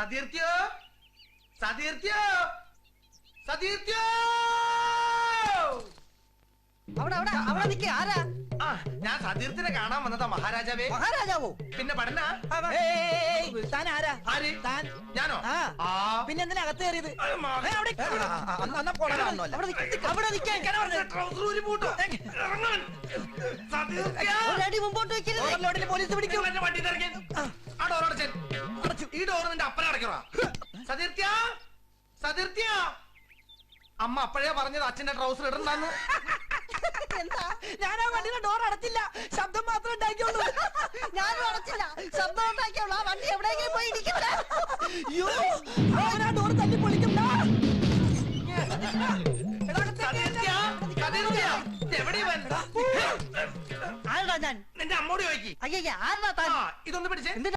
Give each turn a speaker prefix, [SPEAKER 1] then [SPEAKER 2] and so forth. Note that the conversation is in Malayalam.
[SPEAKER 1] സതീർത്യോ സതീർത്യോ സതീർത്യോ
[SPEAKER 2] അവിടെ നിൽക്കുക. ആരാ?
[SPEAKER 1] ഞാൻ സതീർത്ഥിനെ കാണാൻ വന്നതാ മഹാരാജാവേ.
[SPEAKER 2] മഹാരാജാവോ?
[SPEAKER 1] പിന്നെ പഠന
[SPEAKER 2] താൻ ആരാ?
[SPEAKER 1] ആര്?
[SPEAKER 2] താൻ.
[SPEAKER 1] ഞാനോ?
[SPEAKER 2] പിന്നെ എന്തിനാ അകത്ത് കയറിയത്? ഒരടി മുമ്പോട്ട് വെക്കരുത്. പോലീസ് പിടിക്കും.
[SPEAKER 1] ഈ ഡോറ് നിന്റെ അപ്പനെ അടയ്ക്കണോ? സതീർത്യ സതീർത്യ അമ്മ അപ്പഴേ പറഞ്ഞത് അച്ഛന്റെ ട്രൗസർ ഇടണ്ടെന്ന്.
[SPEAKER 2] എന്താ? ഞാനാ വണ്ടിയുടെ ഡോർ അടച്ചില്ല, ശബ്ദം മാത്രമേ ഉണ്ടാക്കിയുള്ളൂ. ഞാനും അടച്ചില്ല, ശബ്ദം ഉണ്ടാക്കിയുള്ളൂ. ആ വണ്ടി എവിടെയെങ്കിലും പോയി ഇരിക്കില്ല. ഡോർ തല്ലി പൊളിക്കും. ആരടാ ഞാൻ?
[SPEAKER 1] നിന്റെ അമ്മോട് ചോദിക്കും.
[SPEAKER 2] അയ്യ ആരടാ താൻ?
[SPEAKER 1] ഇതൊന്ന് പിടിച്ചേ.